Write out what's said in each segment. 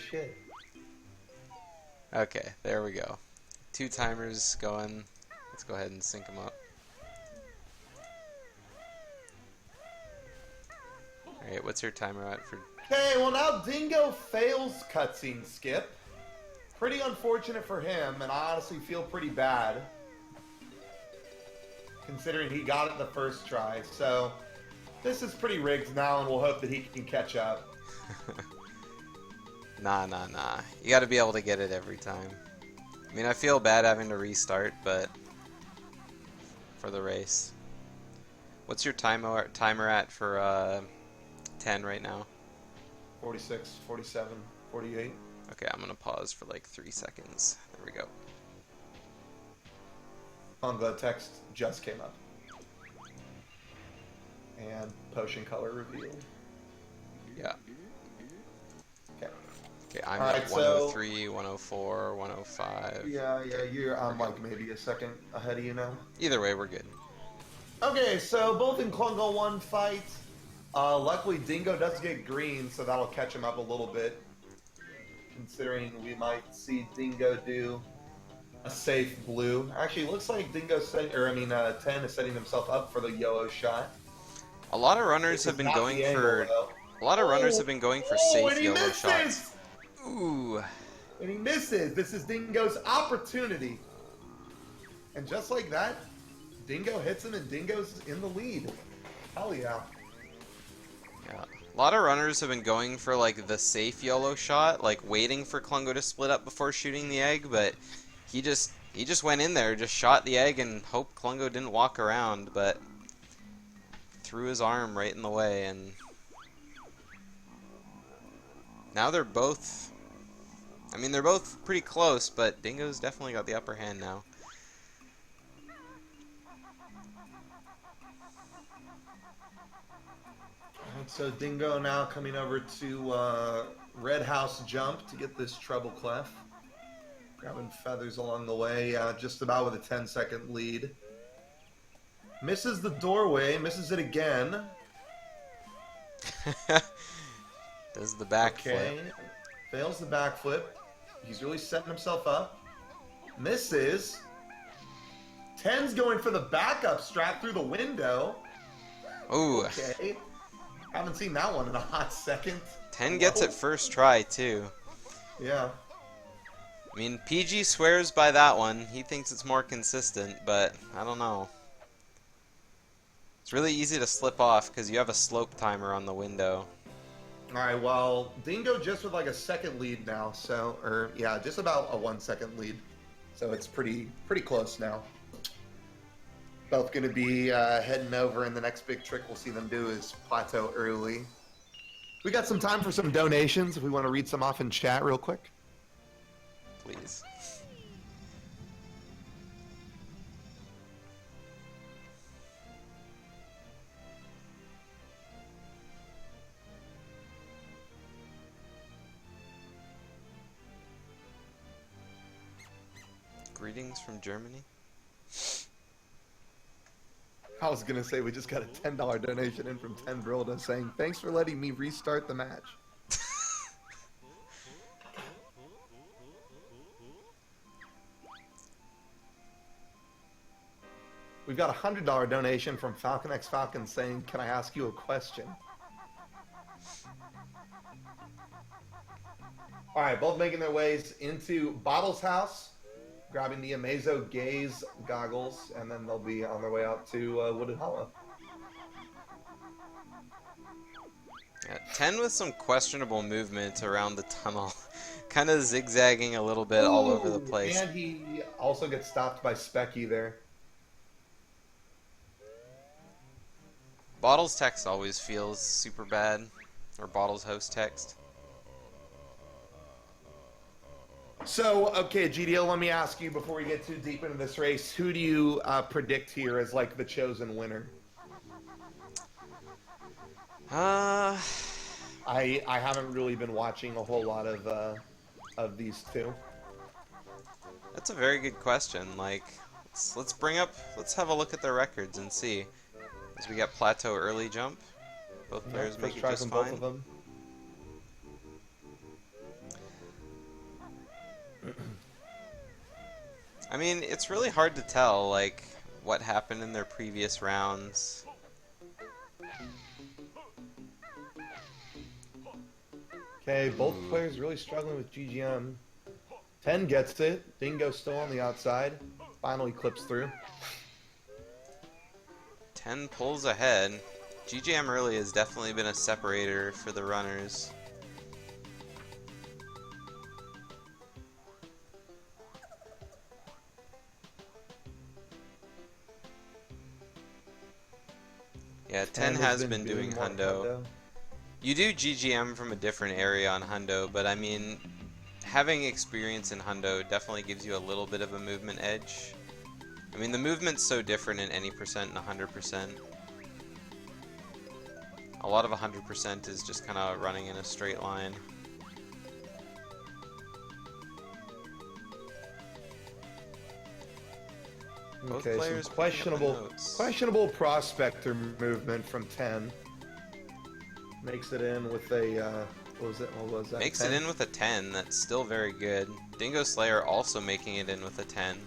shit. Okay, there we go. 2 timers going. Let's go ahead and sync them up. Alright, what's your timer at for... Okay, well now Dingo fails cutscene skip. Pretty unfortunate for him, and I honestly feel pretty bad. Considering he got it the first try, so... This is pretty rigged now, and we'll hope that he can catch up. Nah. You gotta be able to get it every time. I mean, I feel bad having to restart, but... for the race. What's your timer at for 10 right now? 46, 47, 48. Okay, I'm gonna pause for like 3 seconds. There we go. On the text just came up. And potion color revealed. Yeah. Okay. Okay, I'm All at right, 103, 104, 105. Yeah, I'm like maybe a second ahead of you now. Either way, we're good. Okay, so both in Klungo 1 fight. Luckily, Dingo does get green, so that'll catch him up a little bit. Considering we might see Dingo do a safe blue. Actually, it looks like 10 is setting himself up for the YOLO shot. A lot of runners have been going for... A lot of runners have been going for safe YOLO shots. Ooh. And he misses. This is Dingo's opportunity. And just like that, Dingo hits him and Dingo's in the lead. Hell yeah. Yeah. A lot of runners have been going for like the safe YOLO shot, like waiting for Klungo to split up before shooting the egg, but he just went in there, just shot the egg and hoped Klungo didn't walk around, but threw his arm right in the way, and now they're both, I mean, they're both pretty close, but Dingo's definitely got the upper hand now. Alright, so Dingo now coming over to Red House Jump to get this treble clef. Grabbing feathers along the way, just about with a 10-second lead. Misses the doorway, misses it again. Does the backflip. Okay, fails the backflip. He's really setting himself up. Misses. 10's going for the backup strap through the window. Ooh. Okay. Haven't seen that one in a hot second. 10 gets it first try, too. Yeah. I mean, PG swears by that one. He thinks it's more consistent, but I don't know. It's really easy to slip off because you have a slope timer on the window. Alright, well, Dingo just with like a second lead now, so, or yeah, just about a 1 second lead. So it's pretty close now. Both going to be heading over, and the next big trick we'll see them do is plateau early. We got some time for some donations if we want to read some off in chat real quick. Please. Greetings from Germany. I was going to say we just got a $10 donation in from 10 Brilda saying, thanks for letting me restart the match. We've got a $100 donation from Falcon X Falcon saying, can I ask you a question? Alright, both making their ways into Bottle's house, grabbing the Amazo Gaze goggles, and then they'll be on their way out to Wooded Hollow. Yeah, 10 with some questionable movement around the tunnel. Kind of zigzagging a little bit all over the place. And he also gets stopped by Specky there. Bottle's text always feels super bad. Or Bottle's host text. So, okay, GDO, let me ask you before we get too deep into this race, who do you predict here as like the chosen winner? I haven't really been watching a whole lot of these two. That's a very good question. Like, let's have a look at their records and see. As we got plateau early jump, both players make it just fine. Both of them. I mean, it's really hard to tell, like, what happened in their previous rounds. Okay, both Ooh. players really struggling with GGM. 10 gets it. Dingo still on the outside. Finally clips through. 10 pulls ahead. GGM really has definitely been a separator for the runners. Yeah, 10 has been doing hundo. You do GGM from a different area on hundo, but I mean, having experience in hundo definitely gives you a little bit of a movement edge. I mean, the movement's so different in any percent and 100%. A lot of 100% is just kind of running in a straight line. Both Okay, players some picking up the notes. questionable prospector movement from 10. Makes it in with a, what was that? Makes 10? it in with a 10, that's still very good. Dingoslayerr also making it in with a 10.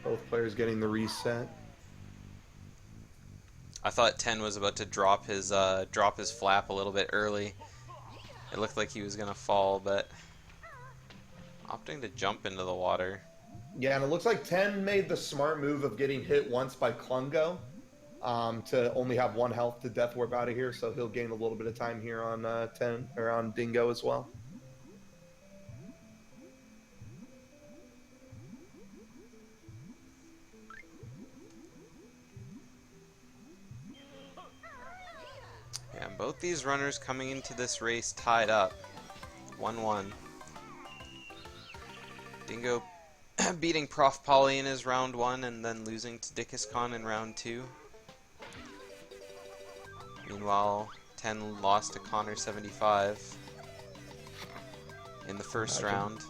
Both players getting the reset. I thought 10 was about to drop his flap a little bit early. It looked like he was gonna fall, but opting to jump into the water. Yeah, and it looks like 10 made the smart move of getting hit once by Klungo to only have 1 health to death warp out of here, so he'll gain a little bit of time here on 10 or on Dingo as well. Yeah, both these runners coming into this race tied up. 1-1. Dingo beating Prof. Polly in his round 1 and then losing to Dickuscon in round 2. Meanwhile, 10 lost to Connor75 in the first round.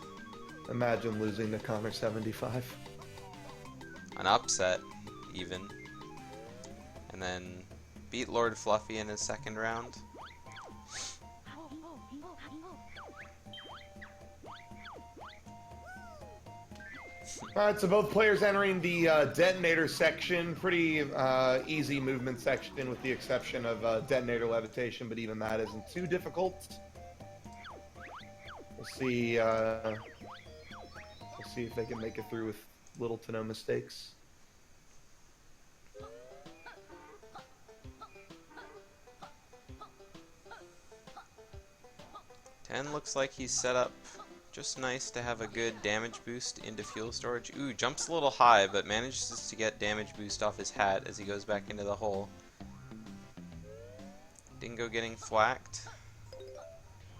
Imagine losing to Connor75. An upset, even. And then beat Lord Fluffy in his second round. Alright, so both players entering the detonator section. Pretty easy movement section with the exception of detonator levitation, but even that isn't too difficult. We'll see if they can make it through with little to no mistakes. Ten looks like he's set up just nice to have a good damage boost into fuel storage. Ooh, jumps a little high, but manages to get damage boost off his hat as he goes back into the hole. Dingo getting thwacked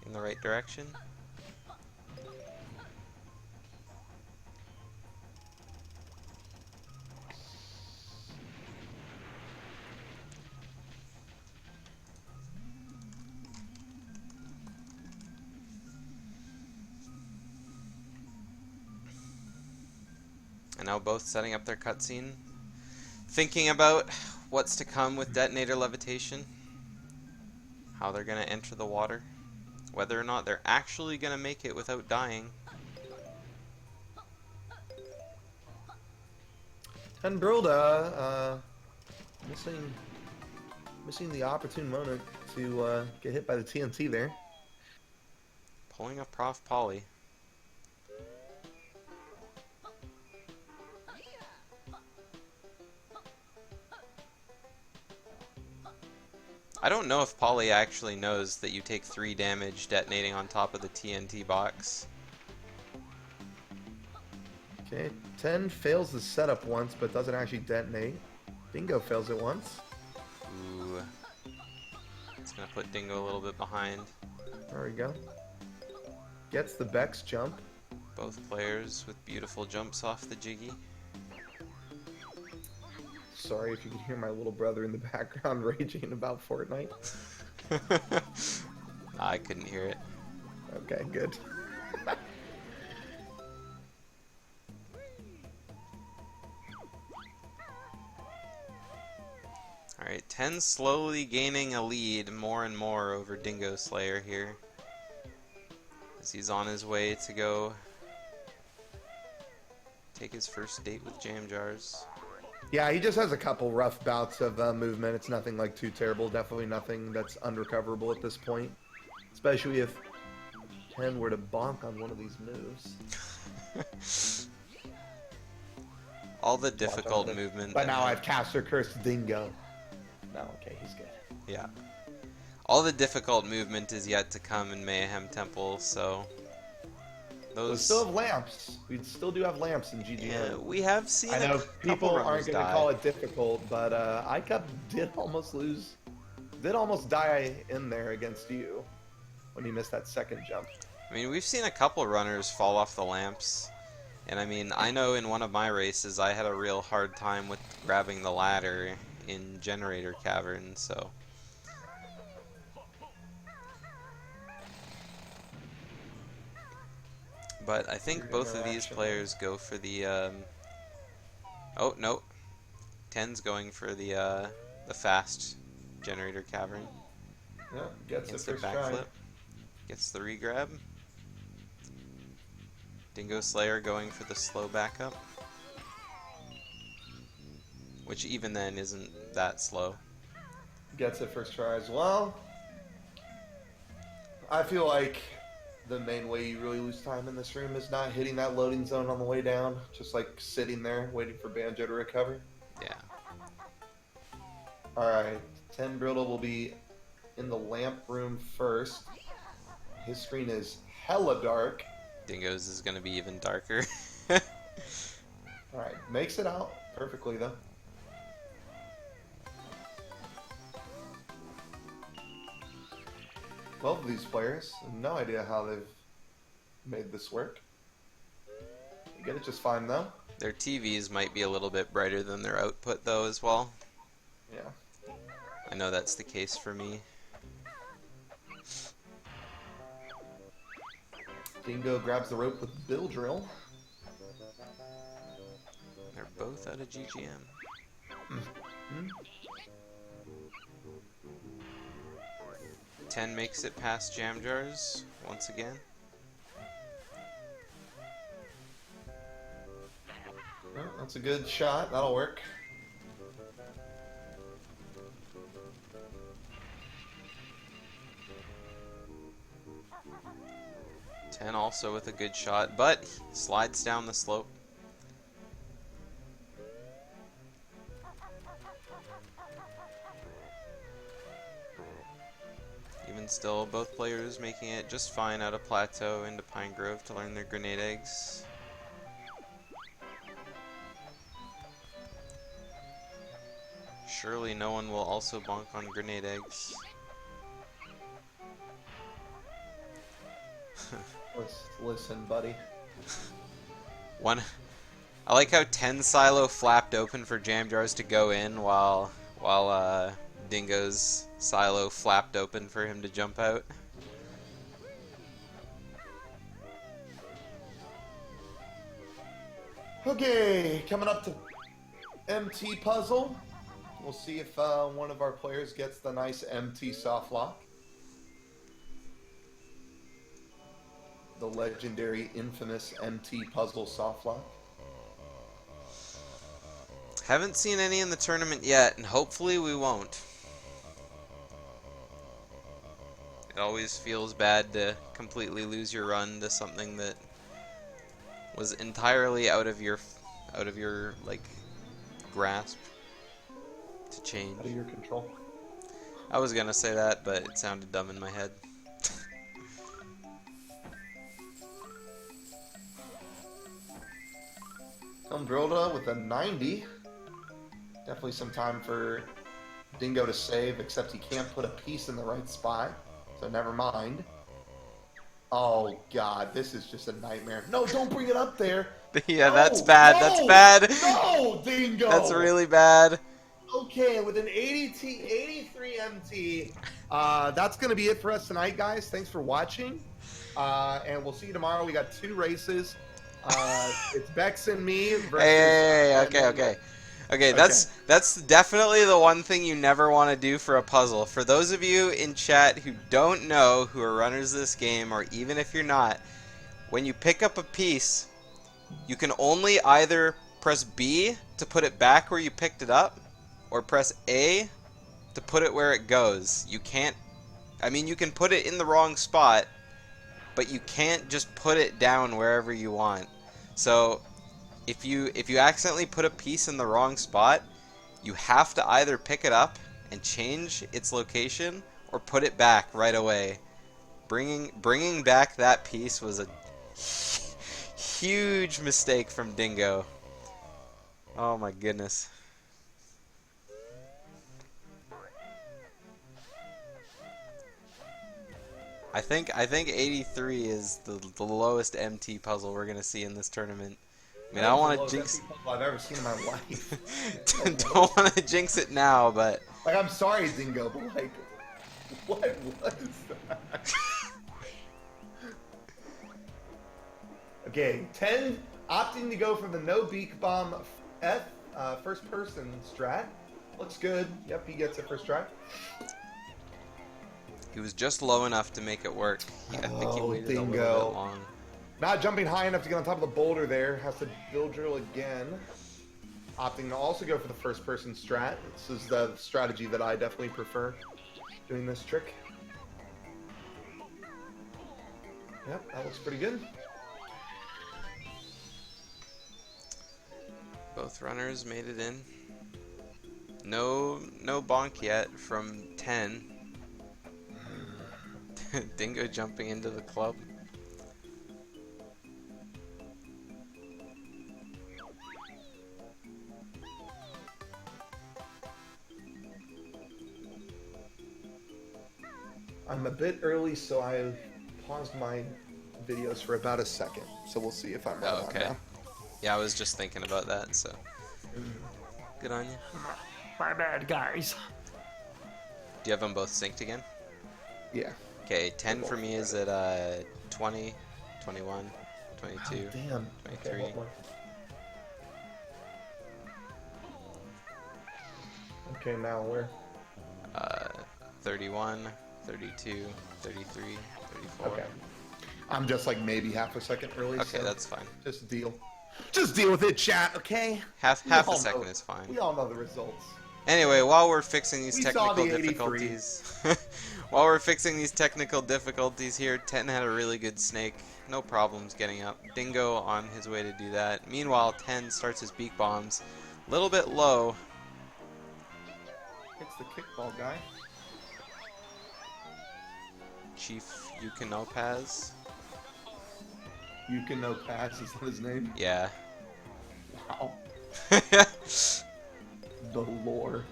in the right direction. And now both setting up their cutscene, thinking about what's to come with detonator levitation, how they're going to enter the water, whether or not they're actually going to make it without dying. And Brilda missing the opportune moment to get hit by the TNT there. Pulling up Prof. Polly. I don't know if Polly actually knows that you take 3 damage detonating on top of the TNT box. Okay, 10 fails the setup once, but doesn't actually detonate. Dingo fails it once. Ooh. It's gonna put Dingo a little bit behind. There we go. Gets the Bex jump. Both players with beautiful jumps off the Jiggy. Sorry if you can hear my little brother in the background raging about Fortnite. I couldn't hear it. Okay, good. Alright, 10 slowly gaining a lead more and more over Dingoslayerr here. as he's on his way to go take his first date with Jam Jars. Yeah, he just has a couple rough bouts of movement. It's nothing like too terrible. Definitely nothing that's unrecoverable at this point. Especially if Ken were to bonk on one of these moves. All the difficult movement. But now I've caster cursed Dingo. No, okay, he's good. Yeah. All the difficult movement is yet to come in Mayhem Temple, so We still have lamps. We still do have lamps in GGN. Yeah, we have seen. I know people aren't going to die. call it difficult, but ICUP did almost die in there against you when he missed that second jump. I mean, we've seen a couple runners fall off the lamps, and I mean, I know in one of my races I had a real hard time with grabbing the ladder in Generator Cavern, so. But I think both of these players go for the, oh, no. Ten's going for the fast Generator Cavern. Yeah, gets the first backflip. try. Gets the regrab. Dingoslayerr going for the slow backup. Which even then isn't that slow. Gets it first try as well. I feel like the main way you really lose time in this room is not hitting that loading zone on the way down. Just like sitting there waiting for Banjo to recover. Yeah. Alright, 10 Brittle will be in the lamp room first. His screen is hella dark. Dingo's is going to be even darker. Alright, makes it out perfectly though. Both of these players, no idea how they've made this work. They get it just fine though. Their TVs might be a little bit brighter than their output though as well. Yeah. I know that's the case for me. Dingo grabs the rope with Bill Drill. They're both out of GGM. Mm-hmm. 10 makes it past Jam Jars once again. Well, that's a good shot. That'll work. Ten also with a good shot, but he slides down the slope. Even still, both players making it just fine out of Plateau into Pine Grove to learn their grenade eggs. Surely no one will also bonk on grenade eggs. Listen, buddy. I like how 10 silo flapped open for Jam Jars to go in while Dingo's silo flapped open for him to jump out. Okay, coming up to MT puzzle. We'll see if one of our players gets the nice MT soft lock. The legendary, infamous MT puzzle soft lock. Haven't seen any in the tournament yet, and hopefully we won't. It always feels bad to completely lose your run to something that was entirely out of your like grasp to change. Out of your control. I was gonna say that, but it sounded dumb in my head. Umbrilda with a 90. Definitely some time for Dingo to save, except he can't put a piece in the right spot. So never mind. Oh god, this is just a nightmare. No, don't bring it up there. Yeah, No, that's bad. no, That's bad. No, Dingo. That's really bad. Okay, with an 83 MT, that's going to be it for us tonight, guys. Thanks for watching, and we'll see you tomorrow. We got 2 races. It's Bex and me versus... Hey, okay. Okay, that's definitely the one thing you never want to do for a puzzle. For those of you in chat who don't know, who are runners of this game, or even if you're not, when you pick up a piece, you can only either press B to put it back where you picked it up, or press A to put it where it goes. You can't, I mean, you can put it in the wrong spot, but you can't just put it down wherever you want. So if you accidentally put a piece in the wrong spot, you have to either pick it up and change its location or put it back right away. Bringing back that piece was a huge mistake from Dingo. Oh my goodness. I think 83 is the lowest MT puzzle we're gonna see in this tournament. I mean, I don't want to jinx. I've ever seen in my life. Don't want to jinx it now, but like, I'm sorry, Dingo, but like, what was that? Okay, 10 opting to go for the no beak bomb F first person strat. Looks good. Yep, he gets it first try. He was just low enough to make it work. I think he waited a little bit long. Not jumping high enough to get on top of the boulder there. Has to build drill again. Opting to also go for the first person strat. This is the strategy that I definitely prefer doing this trick. Yep, that looks pretty good. Both runners made it in. No bonk yet from 10. Dingo jumping into the club. I'm a bit early, so I paused my videos for about a second. So we'll see if I'm right on now. Yeah, I was just thinking about that, so. Good on you. My bad, guys. Do you have them both synced again? Yeah. Okay, 10 for me is at 20, 21, 22, oh, damn. 23. Okay, now where? 31, 32, 33, 34. Okay. I'm just like maybe half a second early. Okay, so that's fine. just deal. Just deal with it, chat, okay? Half a second is fine. We all know the results. Anyway, while we're fixing these We technical saw the difficulties, while we're fixing these technical difficulties here, 10 had a really good snake. No problems getting up. Dingo on his way to do that. Meanwhile, 10 starts his beak bombs. A little bit low. It's the kickball guy. Chief Yukinopaz. Yukinopaz, is that his name? Yeah. Wow. The lore.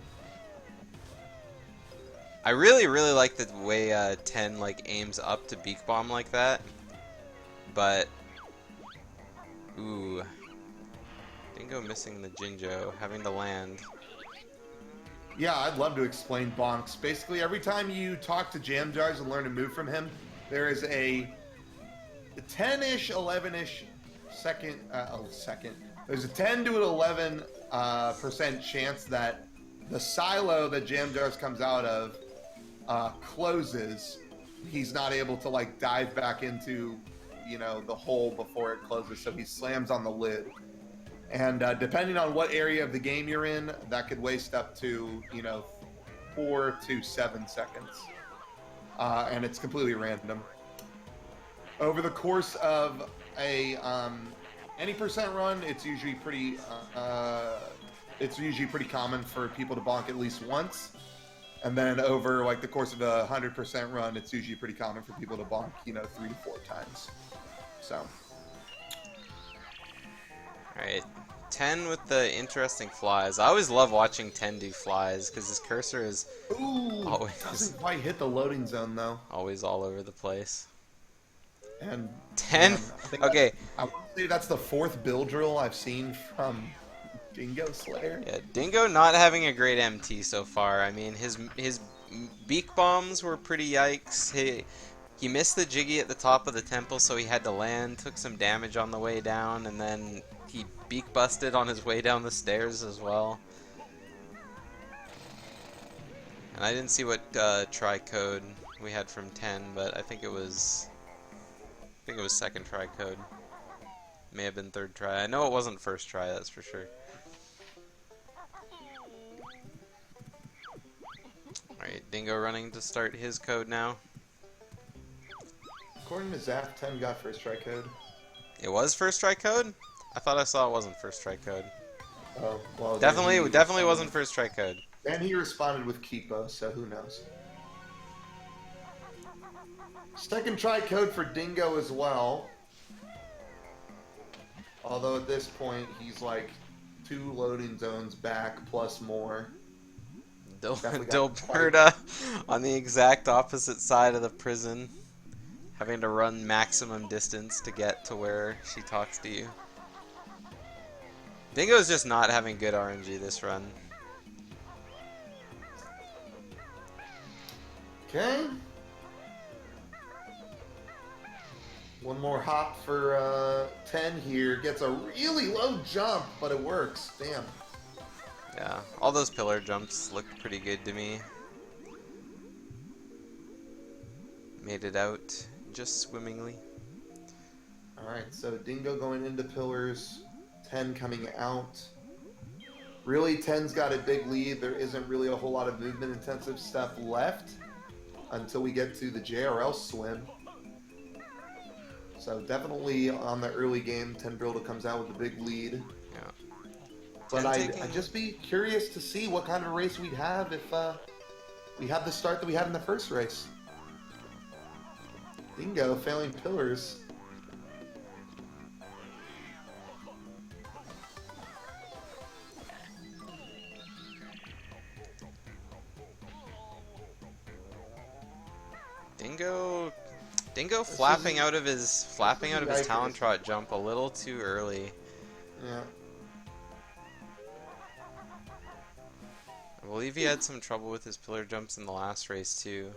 I really like the way 10 like aims up to beak bomb like that, but ooh, Dingo missing the Jinjo, having to land. Yeah, I'd love to explain bonks. Basically, every time you talk to Jam Jars and learn to move from him, there is a 10-ish, 11-ish second. There's a 10 to an 11% chance that the silo that Jam Jars comes out of closes. He's not able to like dive back into, you know, the hole before it closes, so he slams on the lid. And depending on what area of the game you're in, that could waste up to, you know, 4 to 7 seconds. And it's completely random. Over the course of a any percent run, it's usually pretty common for people to bonk at least once. And then over like the course of a 100% run, it's usually pretty common for people to bonk, you know, 3 to 4 times. So. Alright, 10 with the interesting flies. I always love watching 10 do flies because his cursor is Doesn't quite hit the loading zone though. Always all over the place. And 10. Okay. I would say that's the 4th build drill I've seen from Dingoslayerr. Yeah, Dingo not having a great MT so far. I mean, his beak bombs were pretty yikes. He missed the Jiggy at the top of the temple, so he had to land, took some damage on the way down, and then he beak busted on his way down the stairs as well. And I didn't see what try code we had from 10, but I think it was second try code. May have been third try. I know it wasn't first try, that's for sure. Alright, Dingo running to start his code now. According to Zap, 10 got first try code. It was first try code? I thought I saw it wasn't first try code. Oh, well. Definitely wasn't first try code. And he responded with Kipo, so who knows. Second try code for Dingo as well. Although at this point, he's like 2 loading zones back plus more. Dilberta on the exact opposite side of the prison, having to run maximum distance to get to where she talks to you. Dingo's just not having good RNG this run. Okay. One more hop for 10 here. Gets a really low jump, but it works. Damn. Yeah, all those pillar jumps looked pretty good to me. Made it out just swimmingly. Alright, so Dingo going into pillars, 10 coming out. Really, 10's got a big lead. There isn't really a whole lot of movement intensive stuff left until we get to the JRL swim. So definitely on the early game, 10 Brilda comes out with a big lead. Yeah. But I'd just be curious to see what kind of race we'd have if we had the start that we had in the first race. Dingo failing pillars. Dingo flapping out of his talon trot jump a little too early. Yeah. I believe he had some trouble with his pillar jumps in the last race too.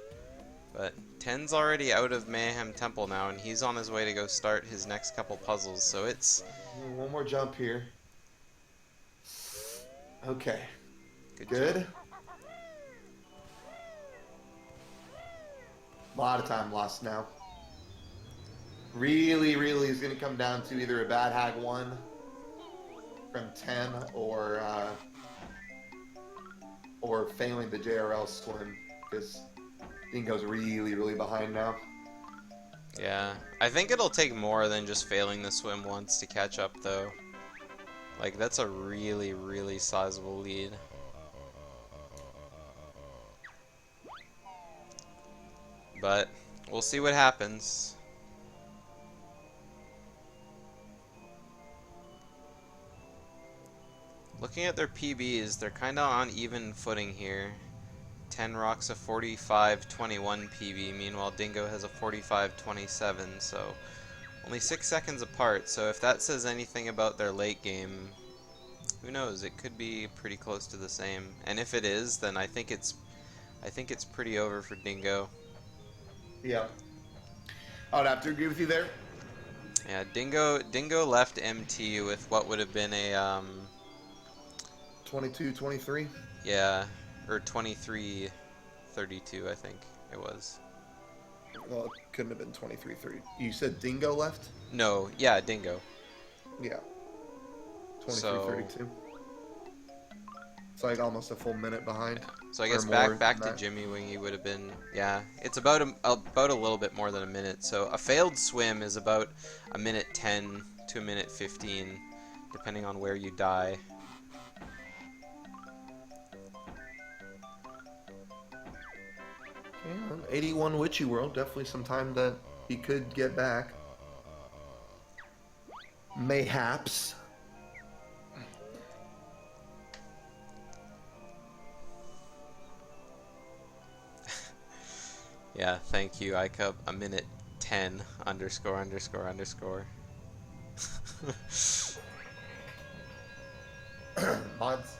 But 10's already out of Mayhem Temple now, and he's on his way to go start his next couple puzzles, so it's... One more jump here. Okay. Good. A lot of time lost now. Really is going to come down to either a bad hag 1 from 10 or failing the JRL swim, because Dingo's really behind now. Yeah, I think it'll take more than just failing the swim once to catch up, though. Like, that's a really sizable lead. But we'll see what happens. Looking at their PBs, they're kind of on even footing here. 10 rocks a 45.21 PB, meanwhile Dingo has a 45.27, so only 6 seconds apart. So if that says anything about their late game, who knows? It could be pretty close to the same. And if it is, then I think it's pretty over for Dingo. Yeah. I would have to agree with you there. Yeah, Dingo left MT with what would have been a 22-23. Yeah, or 23-32, I think it was. Well, it couldn't have been 23-30. You said Dingo left? No, yeah, Dingo. Yeah. 23-32. It's like almost a full minute behind. So I guess back to Jimmy Wingy would have been, yeah, it's about a little bit more than a minute. So a failed swim is about a minute 10 to a minute 15, depending on where you die. Yeah, 81 Witchy World, definitely some time that he could get back. Mayhaps. Yeah, thank you, iCup. A minute 10 ____. Mods.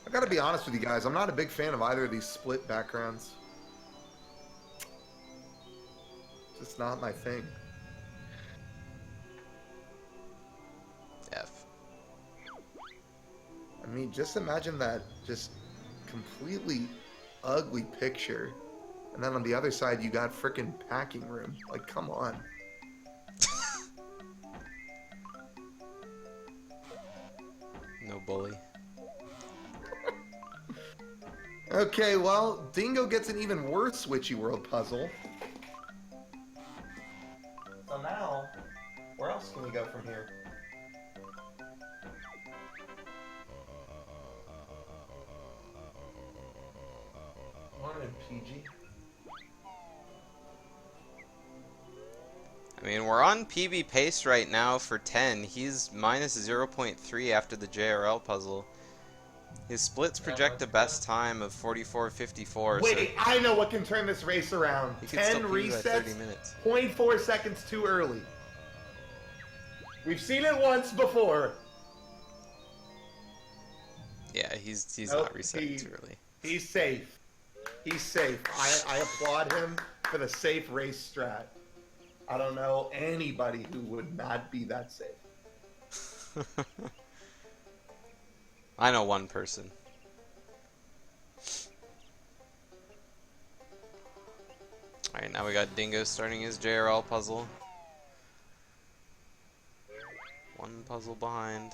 I gotta be honest with you guys, I'm not a big fan of either of these split backgrounds. Just not my thing. F. I mean, just imagine that just completely ugly picture. And then on the other side, you got frickin' packing room. Like, come on. No bully. Okay, well, Dingo gets an even worse Witchy World puzzle. So now, where else can we go from here? Morning, PG. I mean, we're on PB pace right now for 10. He's minus 0.3 after the JRL puzzle. His splits project a best time of 44.54. Wait, so I know what can turn this race around. he could still 10 PB by 30 resets, minutes. 0.4 seconds too early. We've seen it once before. Yeah, he's Nope, not resetting too early. He's safe. He's safe. I applaud him for the safe race strat. I don't know anybody who would not be that safe. I know one person. Alright, now we got Dingo starting his JRL puzzle. One puzzle behind.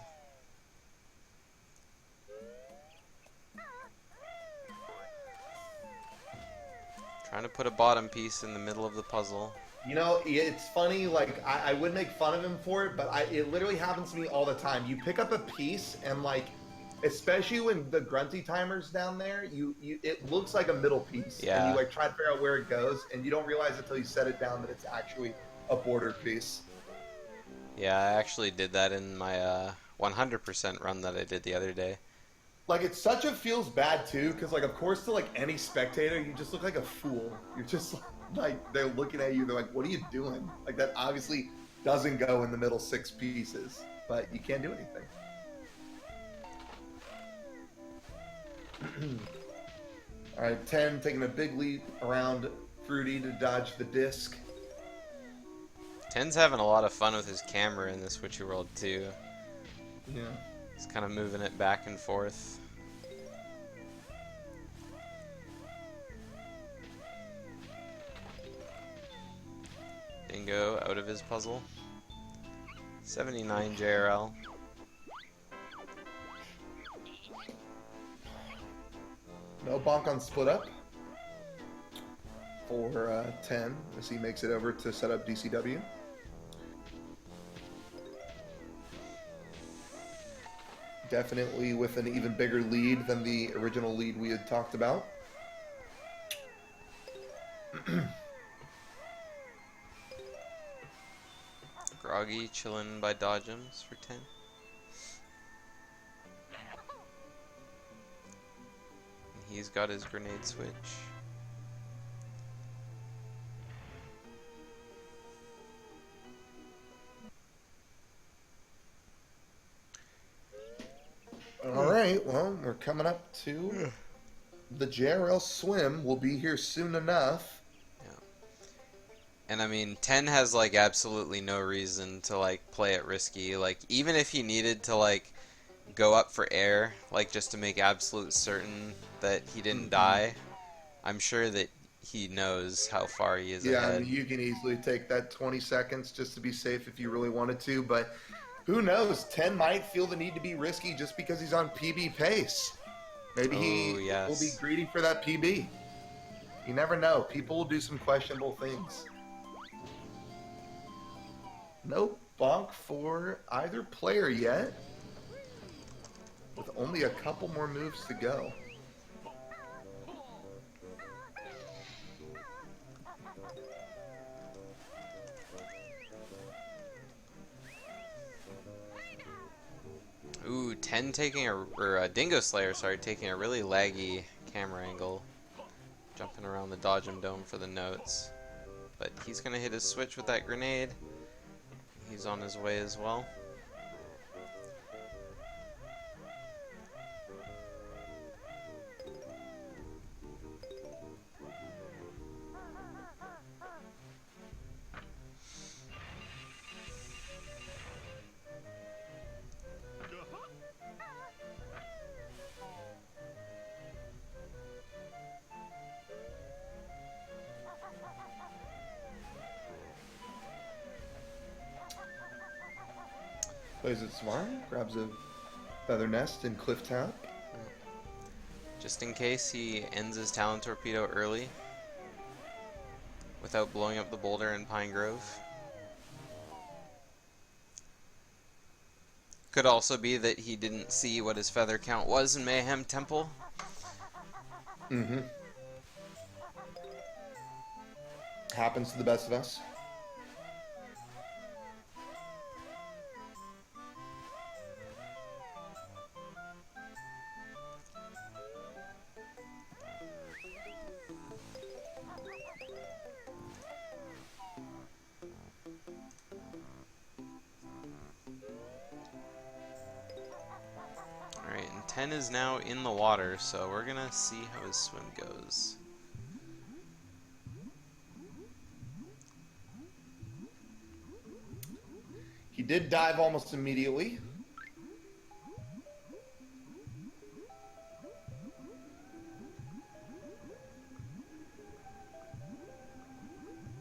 Trying to put a bottom piece in the middle of the puzzle. You know, it's funny, like, I would make fun of him for it, but it literally happens to me all the time. You pick up a piece, and, like, especially when the grunty timer's down there, it looks like a middle piece. Yeah. And you, like, try to figure out where it goes, and you don't realize until you set it down that it's actually a border piece. Yeah, I actually did that in my 100% run that I did the other day. Like, it feels bad, too, because, like, of course, to, like, any spectator, you just look like a fool. You're just, like, they're looking at you, they're like, what are you doing? Like, that obviously doesn't go in the middle 6 pieces, but you can't do anything. Alright, 10 taking a big leap around Fruity to dodge the disc. 10's having a lot of fun with his camera in this Witchy World, too. Yeah. He's kind of moving it back and forth. Dingo out of his puzzle. 79 JRL. No bonk on split up for 10 as he makes it over to set up DCW. Definitely with an even bigger lead than the original lead we had talked about. Groggy chilling by dodgems for 10. And he's got his grenade switch. All right, well, we're coming up to the JRL swim. Will be here soon enough. And I mean, 10 has like absolutely no reason to like play it risky. Like even if he needed to like go up for air, like just to make absolute certain that he didn't die, I'm sure that he knows how far he is Yeah, ahead. I mean, you can easily take that 20 seconds just to be safe if you really wanted to, but who knows? 10 might feel the need to be risky just because he's on PB pace. Maybe he will be greedy for that PB. You never know. People will do some questionable things. No bonk for either player yet, with only a couple more moves to go. Ooh, 10 taking or Dingoslayerr, sorry, taking a really laggy camera angle. Jumping around the dodgem dome for the notes. But he's going to hit his switch with that grenade. He's on his way as well. Plays it smart. Grabs a feather nest in cliff top. Just in case he ends his Talon Torpedo early without blowing up the boulder in Pine Grove. Could also be that he didn't see what his feather count was in Mayhem Temple. Mm-hmm. Happens to the best of us. Alright, and 10 is now in the water, so we're gonna see how his swim goes. He did dive almost immediately.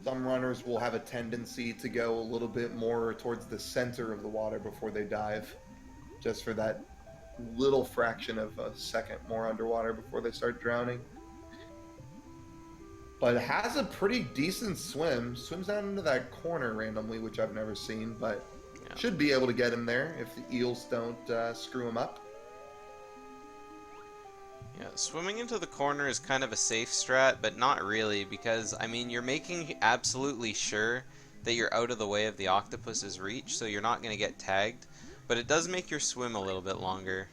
Some runners will have a tendency to go a little bit more towards the center of the water before they dive, just for that little fraction of a second more underwater before they start drowning. But it has a pretty decent swim. Swims out into that corner randomly, which I've never seen, but Yeah. should be able to get him there if the eels don't screw him up. Yeah, swimming into the corner is kind of a safe strat, but not really, because, I mean, you're making absolutely sure that you're out of the way of the octopus's reach, so you're not going to get tagged, but it does make your swim a little bit longer,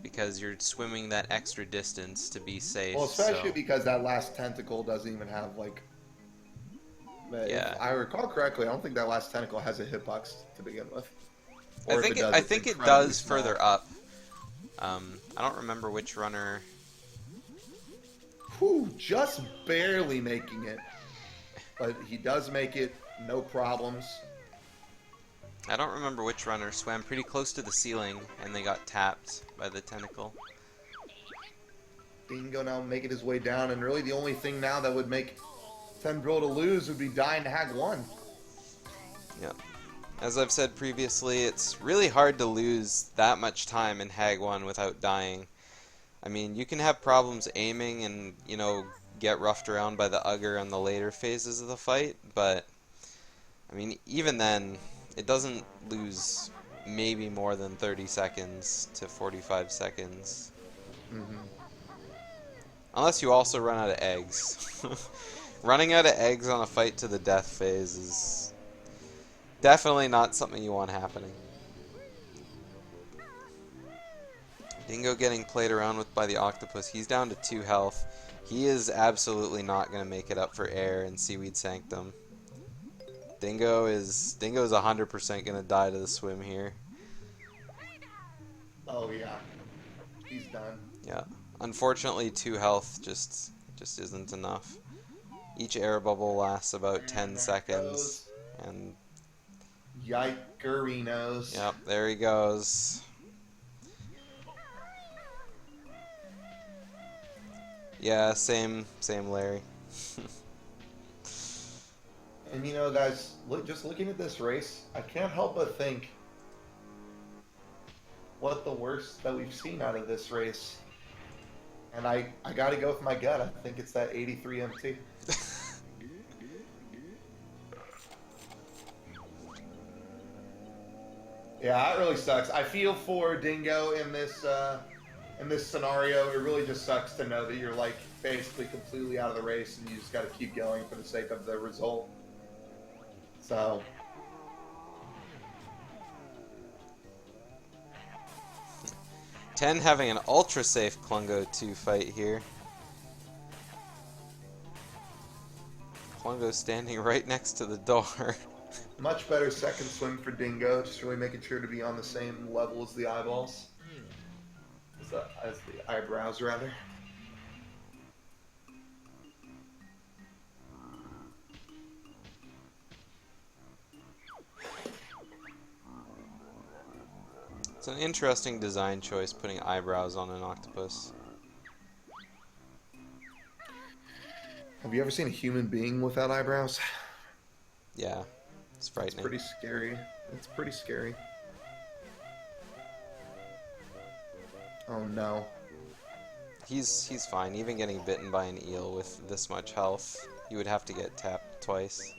because you're swimming that extra distance to be safe. Well, especially so. because that last tentacle doesn't even have, like... Yeah. If I recall correctly, I don't think that last tentacle has a hitbox to begin with. I Or if think it does, I it's think it incredibly does small. further up. I don't remember which runner. Whew, just barely making it. But he does make it, no problems. I don't remember which runner swam pretty close to the ceiling and they got tapped by the tentacle. Dingo now making his way down, and really the only thing now that would make Tendril to lose would be dying to Hag 1. Yep. As I've said previously, it's really hard to lose that much time in Hag 1 without dying. I mean, you can have problems aiming and, you know, get roughed around by the Ugger on the later phases of the fight, but, I mean, even then, it doesn't lose maybe more than 30 seconds to 45 seconds. Mm-hmm. Unless you also run out of eggs. Running out of eggs on a fight to the death phase is definitely not something you want happening. Dingo getting played around with by the octopus. He's down to 2 health. He is absolutely not going to make it up for air in Seaweed Sanctum. Dingo is 100% going to die to the swim here. Oh yeah, he's done. Yeah. Unfortunately, 2 health just isn't enough. Each air bubble lasts about 10 seconds. And Yikerinos. yep, there he goes. Yeah, same Larry. And you know, guys, just looking at this race, I can't help but think what the worst that we've seen out of this race. And I got to go with my gut. I think it's that 83 MT. Yeah, that really sucks. I feel for Dingo in this scenario. It really just sucks to know that you're like basically completely out of the race and you just got to keep going for the sake of the result. So. Ten having an ultra safe Klungo 2 fight here. Klungo standing right next to the door. Much better second swim for Dingo, just really making sure to be on the same level as the eyeballs. As the eyebrows, rather. It's an interesting design choice, putting eyebrows on an octopus. Have you ever seen a human being without eyebrows? Yeah, it's frightening. It's pretty scary. It's pretty scary. Oh no. He's fine. Even getting bitten by an eel with this much health, you would have to get tapped twice.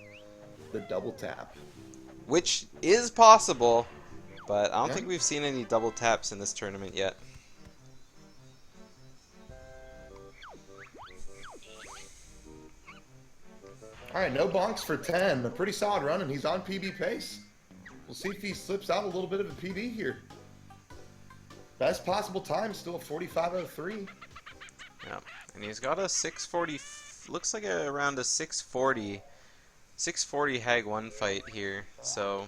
The double tap. Which is possible, but I don't Yeah. think we've seen any double taps in this tournament yet. Alright, no bonks for 10. A pretty solid run, and he's on PB pace. We'll see if he slips out a little bit of a PB here. Best possible time, still a 45.03. Yeah, and he's got a 640, looks like around a 640 Hag 1 fight here, so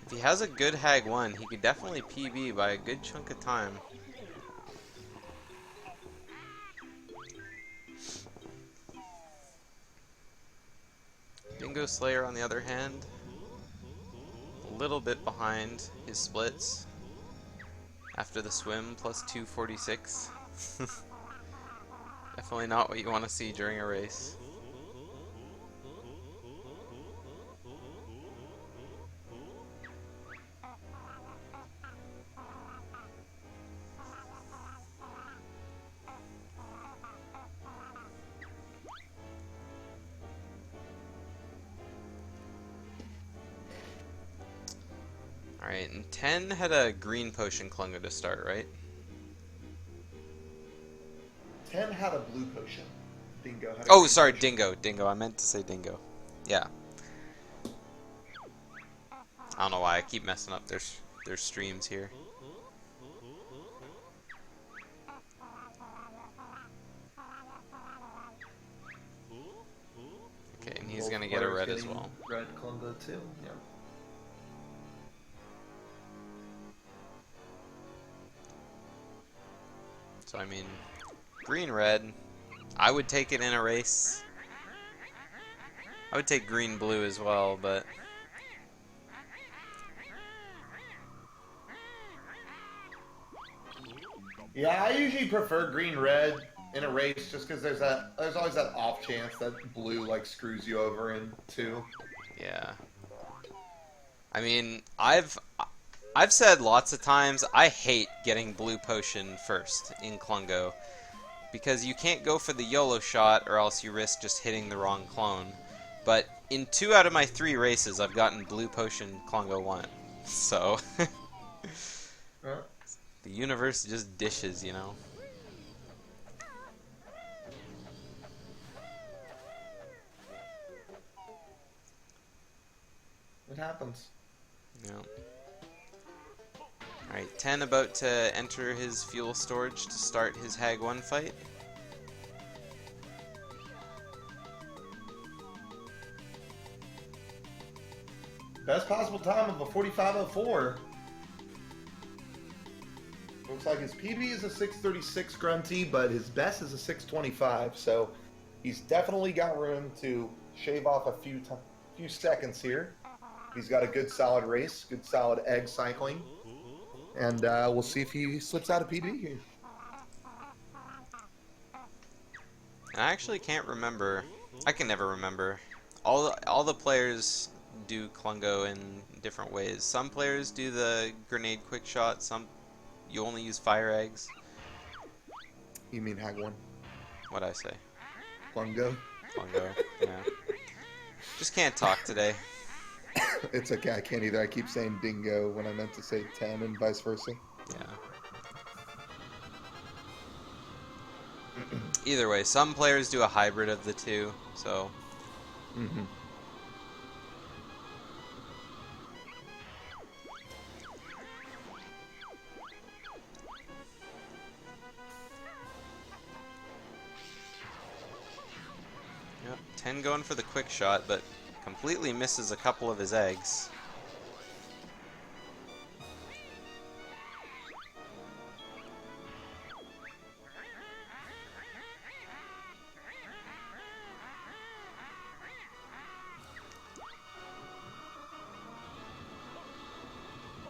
if he has a good Hag 1, he could definitely PB by a good chunk of time. Dingoslayerr, on the other hand, a little bit behind his splits after the swim, plus 246. Definitely not what you want to see during a race. Alright, and 10 had a green potion Klungo to start, right? 10 had a blue potion. Dingo had a Oh, green sorry, potion. Dingo. I meant to say Dingo. Yeah. I don't know why I keep messing up their streams here. Okay, and he's Both gonna get a players red as getting well. Red Klungo too, yeah. So I mean, green-red, I would take it in a race. I would take green-blue as well, but Yeah, I usually prefer green-red in a race just because there's always that off chance that blue like screws you over in two. yeah. I mean, I've said lots of times I hate getting blue potion first in Klungo because you can't go for the YOLO shot or else you risk just hitting the wrong clone. But in 2 out of my 3 races, I've gotten blue potion Klungo 1. So the universe just dishes, you know. It happens. Yeah. Alright, 10 about to enter his fuel storage to start his Hag 1 fight. Best possible time of a 45.04. Looks like his PB is a 636 Grunty, but his best is a 625. So he's definitely got room to shave off a few seconds here. He's got a good solid race, good solid egg cycling. And we'll see if he slips out of PB here. I actually can't remember. I can never remember. All the players do Klungo in different ways. Some players do the grenade quick shot. Some you only use fire eggs. You mean Hag 1? What'd I say? Klungo? Klungo. Yeah. Just can't talk today. It's okay, I can't either. I keep saying Dingo when I meant to say 10 and vice versa. Yeah. Either way, some players do a hybrid of the two, so. Mm-hmm. Yep, 10 going for the quick shot, but completely misses a couple of his eggs.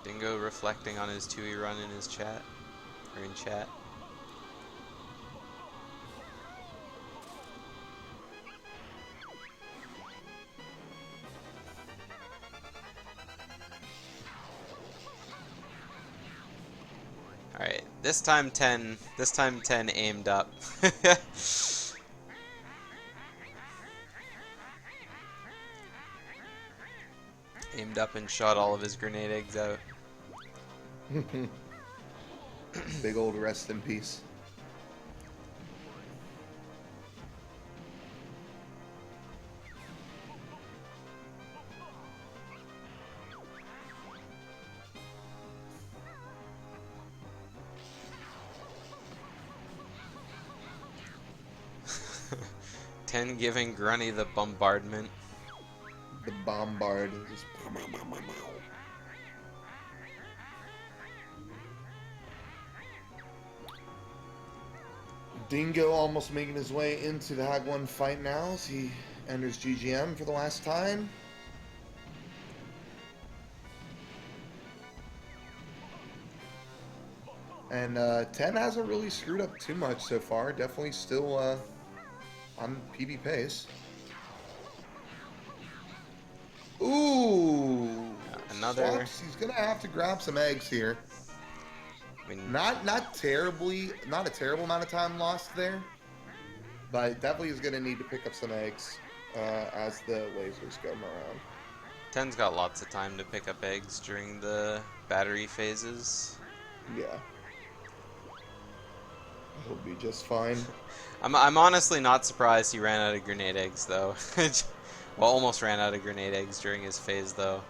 Dingo reflecting on his Tooie run in his chat, or in chat. Alright, this time 10 aimed up. Aimed up and shot all of his grenade eggs out. Big old rest in peace. Ten giving Grunny the bombardment. The bombard. Just... Dingo almost making his way into the Hag 1 fight now as he enters GGM for the last time. And 10 hasn't really screwed up too much so far. Definitely still on PB pace. Ooh! Another. Swaps. He's gonna have to grab some eggs here. I mean, Not a terrible amount of time lost there, but definitely is gonna need to pick up some eggs as the lasers come around. 10's got lots of time to pick up eggs during the battery phases. Yeah. He'll be just fine. I'm honestly not surprised he ran out of grenade eggs though. Well, almost ran out of grenade eggs during his phase though.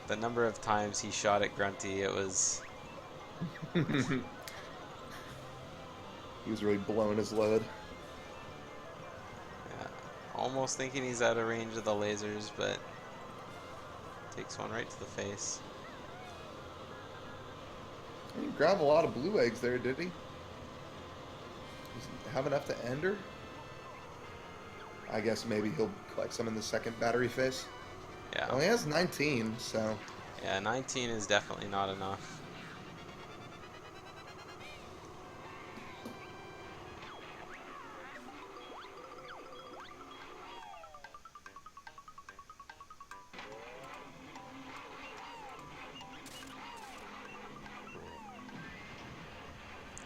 The number of times he shot at Grunty, it was... He was really blowing his load. Yeah, almost thinking he's out of range of the lasers, but takes one right to the face. He didn't grab a lot of blue eggs there, did he? Does he have enough to ender? I guess maybe he'll collect some in the second battery phase. Yeah. Well, he has 19, so... Yeah, 19 is definitely not enough.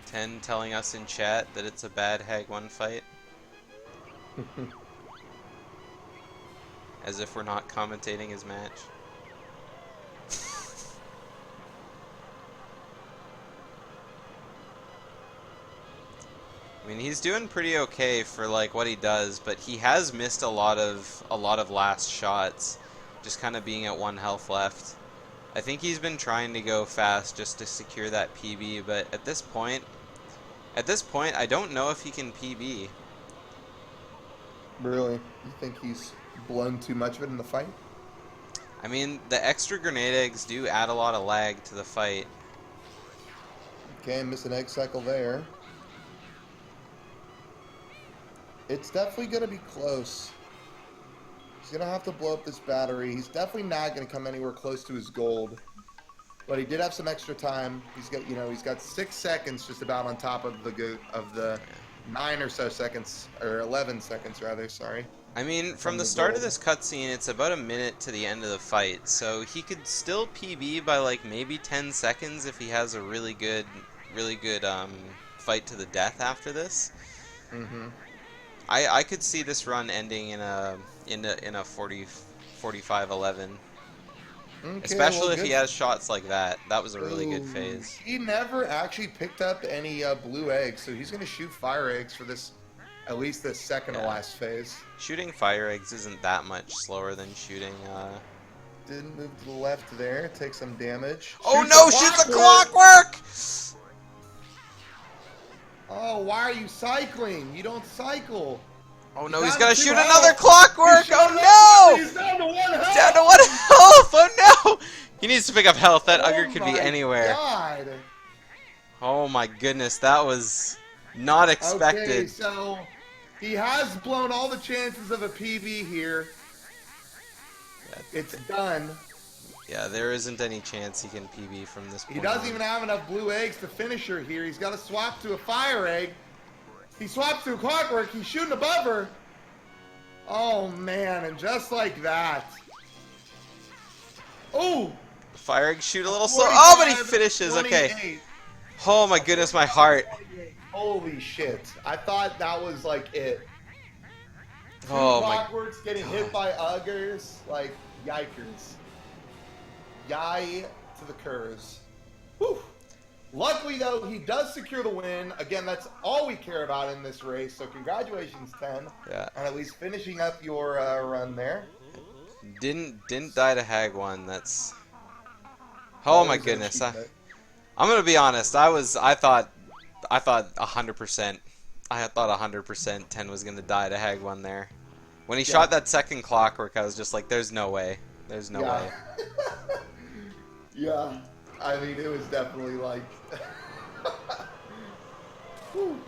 Ten telling us in chat that it's a bad Hag 1 fight. As if we're not commentating his match. I mean, he's doing pretty okay for like what he does, but he has missed a lot of last shots, just kind of being at 1 health left. I think he's been trying to go fast just to secure that PB, but at this point, I don't know if he can PB. Really? You think he's blown too much of it in the fight? I mean, the extra grenade eggs do add a lot of lag to the fight. Okay, miss an egg cycle there. It's definitely going to be close. He's going to have to blow up this battery. He's definitely not going to come anywhere close to his gold. But he did have some extra time. He's got, he's got 6 seconds just about on top of the 9 or so seconds, or 11 seconds rather, sorry. I mean, from the start of this cutscene, it's about a minute to the end of the fight, so he could still PB by like maybe 10 seconds if he has a really good fight to the death after this. Mm-hmm. I could see this run ending in a 45-11. Okay, Especially well, if he has shots like that. That was a really good phase. He never actually picked up any blue eggs, so he's going to shoot fire eggs for this, at least the second to last phase. Shooting fire eggs isn't that much slower than shooting... Didn't move to the left there, take some damage. Oh no, shoot the clockwork! Oh, why are you cycling? You don't cycle. Oh no, he's gonna shoot another clockwork! Oh no! He's down to 1 health! Down to 1 health! Oh no! He needs to pick up health. That Ugger could be anywhere. God. Oh my goodness, that was not expected. Okay, so he has blown all the chances of a PB here. It's done. Yeah, there isn't any chance he can PB from this point. He doesn't even have enough blue eggs to finish her here. He's got to swap to a fire egg. He swaps to a clockwork. He's shooting above her. Oh, man. And just like that. Oh! Fire egg shoot a little slow. Oh, but he finishes. 28. Okay. Oh my goodness, my heart. Holy shit. I thought that was like it. Two Oh my Clockworks getting hit by Uggers. Like, yikers. Yai to the curs. Whew. Luckily, though, he does secure the win. Again, that's all we care about in this race. So congratulations, 10. Yeah. On at least finishing up your run there. Didn't die to Hag 1. That's. Oh my Always an goodness. achievement. I'm gonna be honest. I thought 100%. I thought 100% 10 was gonna die to Hag 1 there. When he shot that second Clockwork, I was just like, "There's no way. There's no way." Yeah. I mean, it was definitely like. Whew.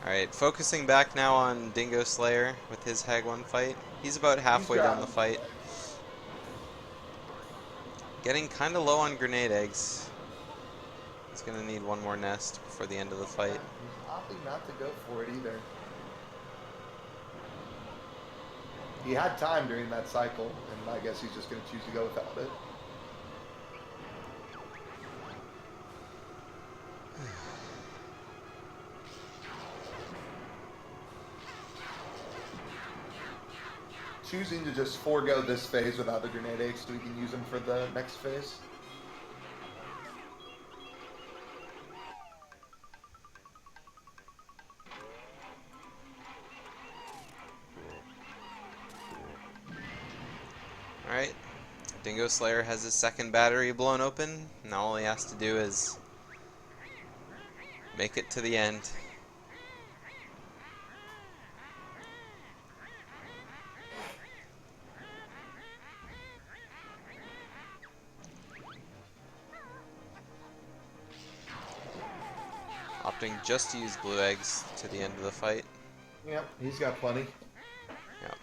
Alright, focusing back now on Dingoslayerr with his Hag 1 fight. He's about halfway down the fight. Getting kind of low on grenade eggs. He's going to need one more nest before the end of the fight. He's opting not to go for it either. He had time during that cycle, and I guess he's just going to choose to go without it. Choosing to just forego this phase without the grenade eggs so we can use them for the next phase. Alright, Dingoslayerr has his second battery blown open. Now all he has to do is make it to the end. Opting just to use blue eggs to the end of the fight. Yep, he's got plenty. Yep.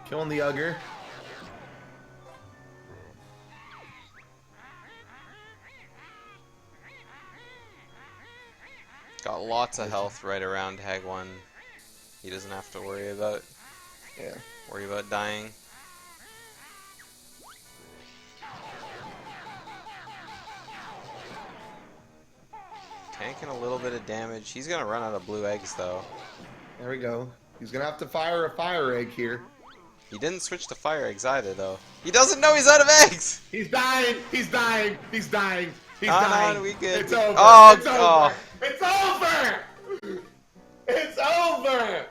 Killing the Ugger. Got lots of health right around Hag 1. He doesn't have to worry about dying. Tanking a little bit of damage. He's gonna run out of blue eggs though. There we go. He's gonna have to fire a fire egg here. He didn't switch to fire eggs either though. He doesn't know he's out of eggs! He's dying! He's dying! He's dying! He's Come dying! on, we good. It's over! Oh, it's over! oh. It's over! It's over!